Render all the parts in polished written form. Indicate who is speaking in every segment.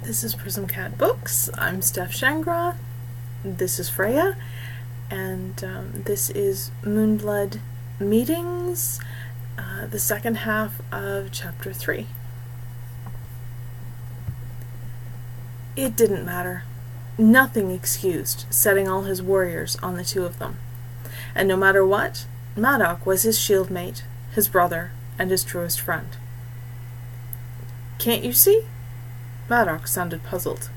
Speaker 1: This is Prism Cat Books. I'm Steph Shangra. This is Freya. And this is Moonblood Meetings, the second half of Chapter 3. It didn't matter. Nothing excused setting all his warriors on the two of them. And no matter what, Madoc was his shield mate, his brother, and his truest friend. Can't you see? Madoc sounded puzzled.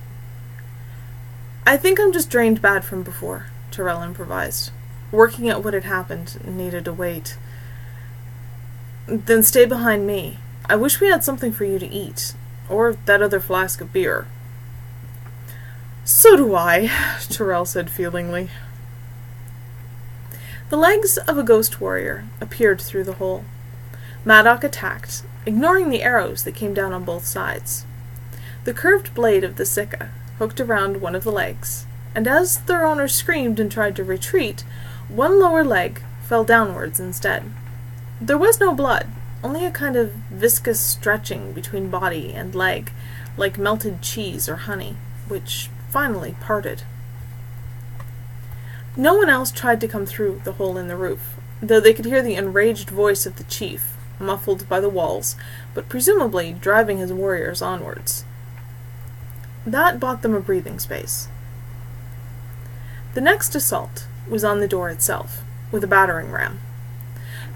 Speaker 1: I think I'm just drained bad from before, Tyrel improvised. Working out what had happened needed to wait. Then stay behind me. I wish we had something for you to eat. Or that other flask of beer. So do I, Tyrel said feelingly. The legs of a ghost warrior appeared through the hole. Madoc attacked, ignoring the arrows that came down on both sides. The curved blade of the Sika hooked around one of the legs, and as their owner screamed and tried to retreat, one lower leg fell downwards instead. There was no blood, only a kind of viscous stretching between body and leg, like melted cheese or honey, which finally parted. No one else tried to come through the hole in the roof, though they could hear the enraged voice of the chief, muffled by the walls, but presumably driving his warriors onwards. That bought them a breathing space. The next assault was on the door itself, with a battering ram.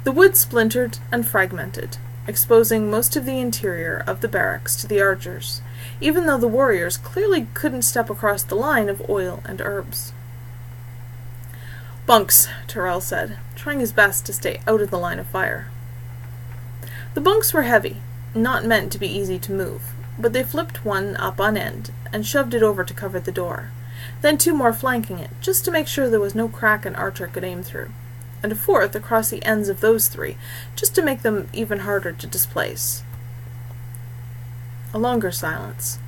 Speaker 1: The wood splintered and fragmented, exposing most of the interior of the barracks to the archers, even though the warriors clearly couldn't step across the line of oil and herbs. Bunks, Tyrel said, trying his best to stay out of the line of fire. The bunks were heavy, not meant to be easy to move, but they flipped one up on end and shoved it over to cover the door, then two more flanking it, just to make sure there was no crack an archer could aim through, and a fourth across the ends of those three, just to make them even harder to displace. A longer silence.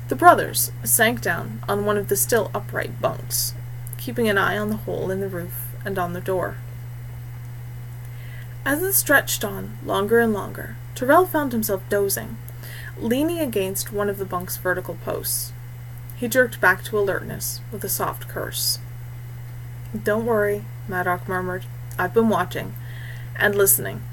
Speaker 1: The brothers sank down on one of the still upright bunks, keeping an eye on the hole in the roof and on the door. As it stretched on longer and longer, Tyrel found himself dozing, leaning against one of the bunk's vertical posts. He jerked back to alertness with a soft curse. Don't worry, Madoc murmured. I've been watching and listening.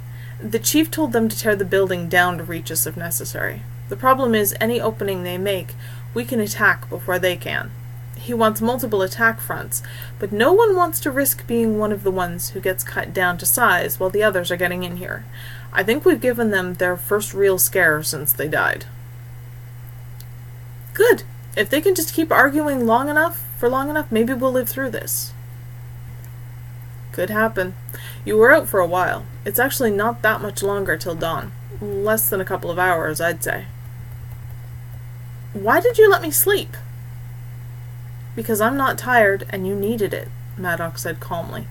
Speaker 1: The chief told them to tear the building down to reach us if necessary. The problem is, any opening they make, we can attack before they can. He wants multiple attack fronts, but no one wants to risk being one of the ones who gets cut down to size while the others are getting in here. I think we've given them their first real scare since they died. Good. If they can just keep arguing long enough, maybe we'll live through this. Could happen. You were out for a while. It's actually not that much longer till dawn. Less than a couple of hours, I'd say. Why did you let me sleep? Because I'm not tired, and you needed it, Madoc said calmly.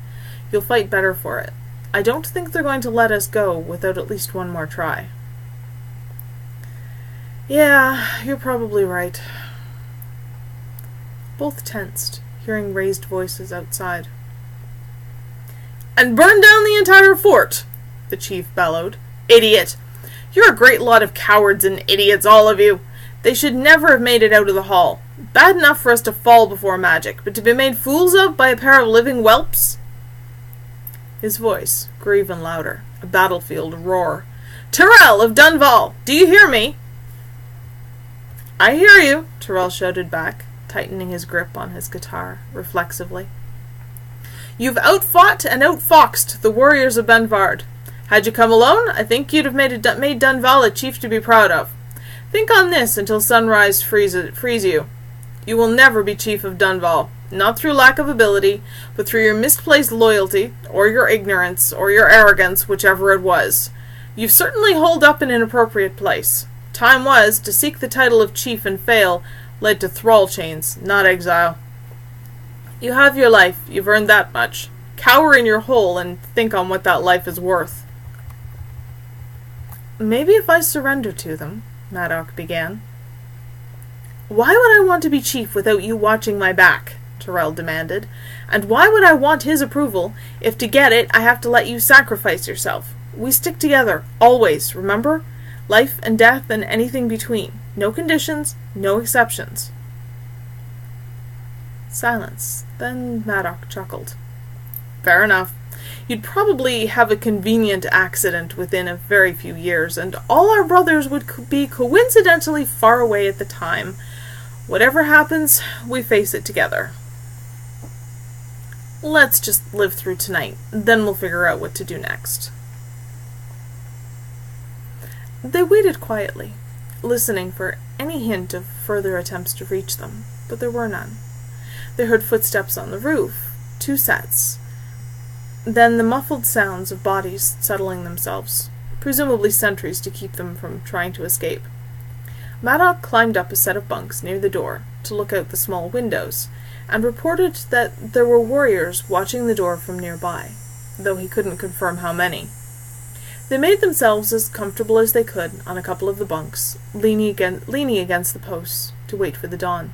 Speaker 1: You'll fight better for it. I don't think they're going to let us go without at least one more try. Yeah, you're probably right. Both tensed, hearing raised voices outside. And burn down the entire fort, the chief bellowed. Idiot! You're a great lot of cowards and idiots, all of you. They should never have made it out of the hall. Bad enough for us to fall before magic, but to be made fools of by a pair of living whelps? His voice grew even louder, a battlefield roar. Tyrel of Dunnval, do you hear me? I hear you, Tyrel shouted back, tightening his grip on his guitar, reflexively. You've outfought and outfoxed the warriors of Benvard. Had you come alone, I think you'd have made Dunnval a chief to be proud of. Think on this until sunrise frees you. You will never be chief of Dunnval, not through lack of ability, but through your misplaced loyalty, or your ignorance, or your arrogance, whichever it was. You've certainly holed up in an appropriate place. Time was, to seek the title of chief and fail, led to thrall chains, not exile. You have your life, you've earned that much. Cower in your hole and think on what that life is worth. Maybe if I surrender to them, Madoc began. Why would I want to be chief without you watching my back? Tyrel demanded. And why would I want his approval if to get it I have to let you sacrifice yourself? We stick together, always, remember? Life and death and anything between. No conditions, no exceptions. Silence. Then Madoc chuckled. Fair enough. You'd probably have a convenient accident within a very few years, and all our brothers would be coincidentally far away at the time. Whatever happens, we face it together. Let's just live through tonight, then we'll figure out what to do next. They waited quietly, listening for any hint of further attempts to reach them, but there were none. They heard footsteps on the roof, 2 sets. Then the muffled sounds of bodies settling themselves, presumably sentries to keep them from trying to escape. Madoc climbed up a set of bunks near the door to look out the small windows, and reported that there were warriors watching the door from nearby, though he couldn't confirm how many. They made themselves as comfortable as they could on a couple of the bunks, leaning against the posts to wait for the dawn.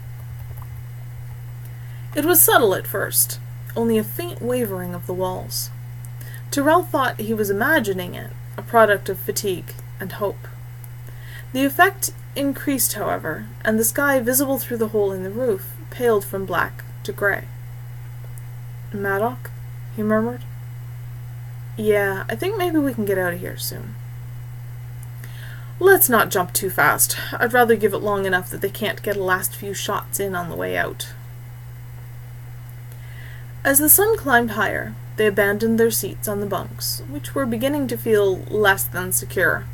Speaker 1: It was subtle at first, only a faint wavering of the walls. Tyrel thought he was imagining it, a product of fatigue and hope. The effect increased, however, and the sky visible through the hole in the roof paled from black to grey. Madoc? He murmured. Yeah, I think maybe we can get out of here soon. Let's not jump too fast. I'd rather give it long enough that they can't get a last few shots in on the way out. As the sun climbed higher, they abandoned their seats on the bunks, which were beginning to feel less than secure.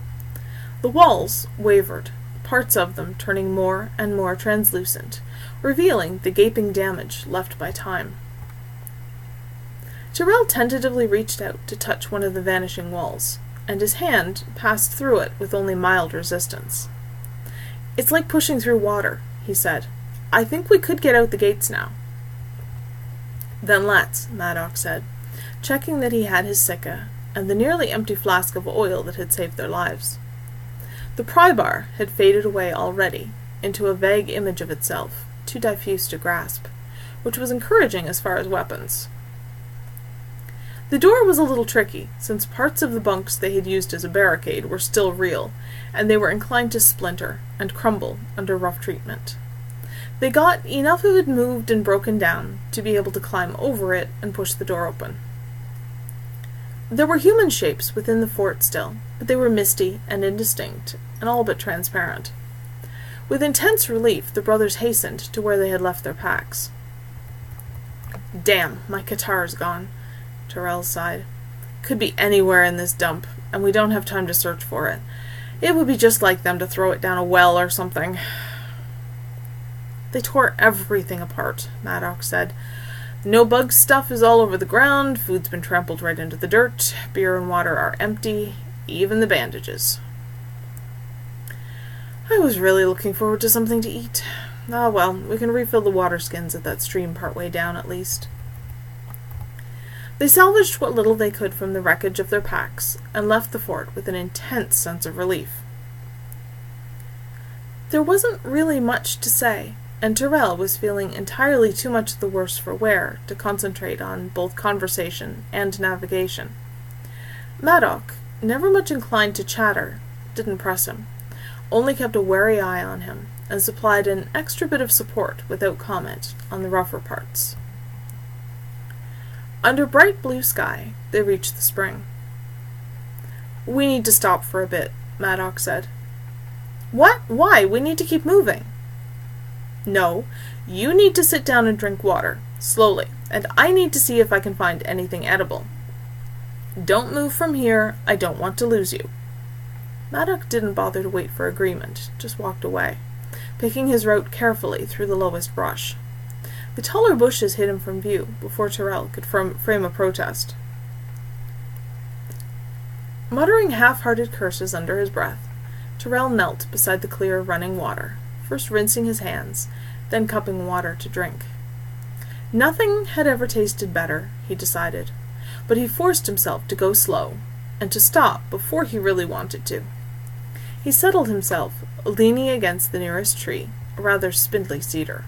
Speaker 1: The walls wavered, parts of them turning more and more translucent, revealing the gaping damage left by time. Tyrel tentatively reached out to touch one of the vanishing walls, and his hand passed through it with only mild resistance. It's like pushing through water, he said. I think we could get out the gates now. Then let's, Madoc said, checking that he had his sicca and the nearly empty flask of oil that had saved their lives. The pry bar had faded away already into a vague image of itself, too diffuse to grasp, which was encouraging as far as weapons. The door was a little tricky, since parts of the bunks they had used as a barricade were still real, and they were inclined to splinter and crumble under rough treatment. They got enough of it moved and broken down to be able to climb over it and push the door open. There were human shapes within the fort still, but they were misty and indistinct, and all but transparent. With intense relief, the brothers hastened to where they had left their packs. Damn, my Qatar's gone, Tyrel sighed. Could be anywhere in this dump, and we don't have time to search for it. It would be just like them to throw it down a well or something. They tore everything apart, Madoc said. No bug stuff is all over the ground, food's been trampled right into the dirt, beer and water are empty, even the bandages. I was really looking forward to something to eat. Ah well, we can refill the water skins at that stream partway down at least. They salvaged what little they could from the wreckage of their packs, and left the fort with an intense sense of relief. There wasn't really much to say, and Tyrel was feeling entirely too much the worse for wear to concentrate on both conversation and navigation. Madoc, never much inclined to chatter, didn't press him, only kept a wary eye on him, and supplied an extra bit of support without comment on the rougher parts. Under bright blue sky, they reached the spring. We need to stop for a bit, Madoc said. What? Why? We need to keep moving. No, you need to sit down and drink water, slowly, and I need to see if I can find anything edible. Don't move from here, I don't want to lose you. Madoc didn't bother to wait for agreement, just walked away, picking his route carefully through the lowest brush. The taller bushes hid him from view before Tyrel could frame a protest. Muttering half-hearted curses under his breath, Tyrel knelt beside the clear running water, first rinsing his hands, then cupping water to drink. Nothing had ever tasted better, he decided, but he forced himself to go slow, and to stop before he really wanted to. He settled himself, leaning against the nearest tree, a rather spindly cedar.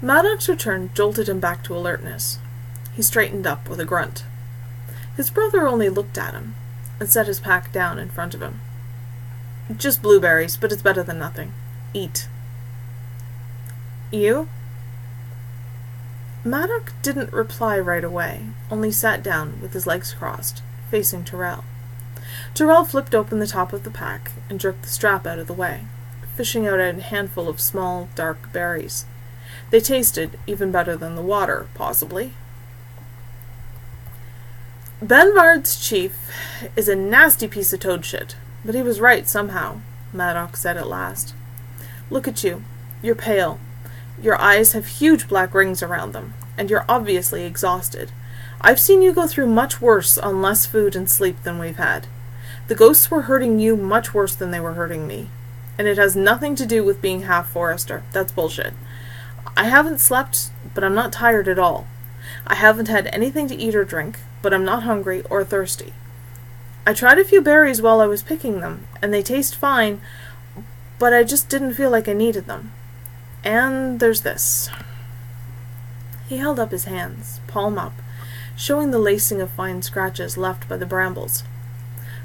Speaker 1: Madoc's return jolted him back to alertness. He straightened up with a grunt. His brother only looked at him, and set his pack down in front of him. Just blueberries, but it's better than nothing. Eat. You? Madoc didn't reply right away, only sat down with his legs crossed, facing Tyrel. Tyrel flipped open the top of the pack and jerked the strap out of the way, fishing out a handful of small, dark berries. They tasted even better than the water, possibly. Benvard's chief is a nasty piece of toad shit, but he was right somehow, Madoc said at last. Look at you. You're pale. Your eyes have huge black rings around them, and you're obviously exhausted. I've seen you go through much worse on less food and sleep than we've had. The ghosts were hurting you much worse than they were hurting me. And it has nothing to do with being half Forester. That's bullshit. I haven't slept, but I'm not tired at all. I haven't had anything to eat or drink, but I'm not hungry or thirsty. I tried a few berries while I was picking them, and they taste fine, but I just didn't feel like I needed them. And there's this. He held up his hands, palm up, showing the lacing of fine scratches left by the brambles.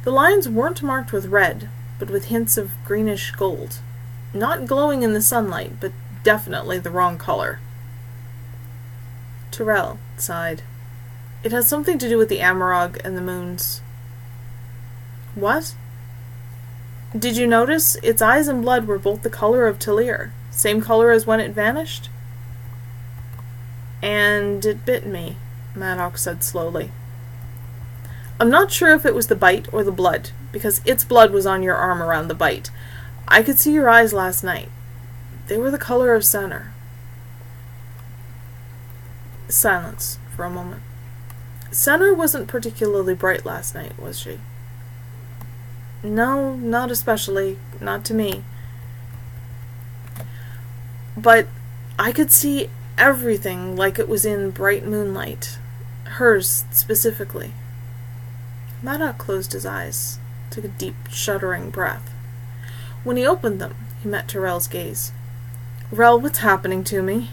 Speaker 1: The lines weren't marked with red, but with hints of greenish gold. Not glowing in the sunlight, but definitely the wrong color. Tyrel sighed. It has something to do with the amarog and the moons. What? Did you notice? Its eyes and blood were both the color of Talir, same color as when it vanished? And it bit me, Madoc said slowly. I'm not sure if it was the bite or the blood, because its blood was on your arm around the bite. I could see your eyes last night. They were the color of center. Silence for a moment. Center wasn't particularly bright last night, was she? No, not especially. Not to me. But I could see everything like it was in bright moonlight. Hers, specifically. Madoc closed his eyes, took a deep, shuddering breath. When he opened them, he met Tyrel's gaze. Rel, what's happening to me?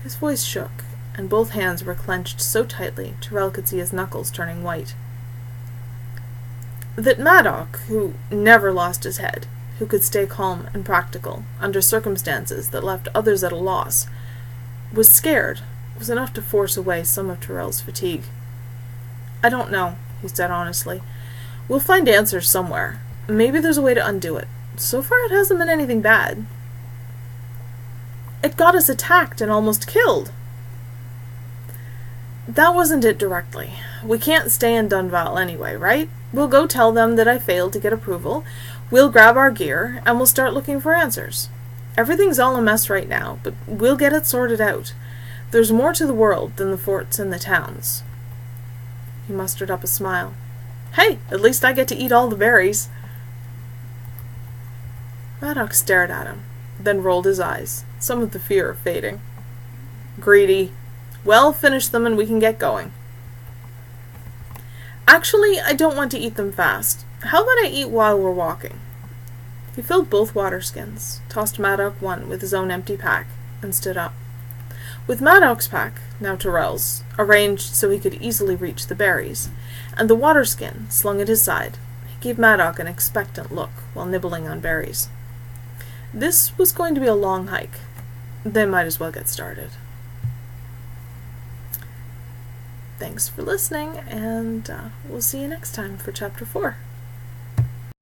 Speaker 1: His voice shook, and both hands were clenched so tightly Tyrel could see his knuckles turning white. That Madoc, who never lost his head, who could stay calm and practical under circumstances that left others at a loss, was scared, was enough to force away some of Tyrel's fatigue. I don't know, he said honestly. We'll find answers somewhere. Maybe there's a way to undo it. So far it hasn't been anything bad. It got us attacked and almost killed. That wasn't it directly. We can't stay in Dunnval anyway, right? We'll go tell them that I failed to get approval, we'll grab our gear, and we'll start looking for answers. Everything's all a mess right now, but we'll get it sorted out. There's more to the world than the forts and the towns. He mustered up a smile. Hey, at least I get to eat all the berries. Madoc stared at him, then rolled his eyes, some of the fear fading. Greedy. Well, finish them and we can get going. Actually, I don't want to eat them fast. How about I eat while we're walking? He filled both water skins, tossed Madoc one with his own empty pack, and stood up. With Madoc's pack, now Tyrel's, arranged so he could easily reach the berries, and the water skin slung at his side, he gave Madoc an expectant look while nibbling on berries. This was going to be a long hike. They might as well get started. Thanks for listening, and we'll see you next time for Chapter 4.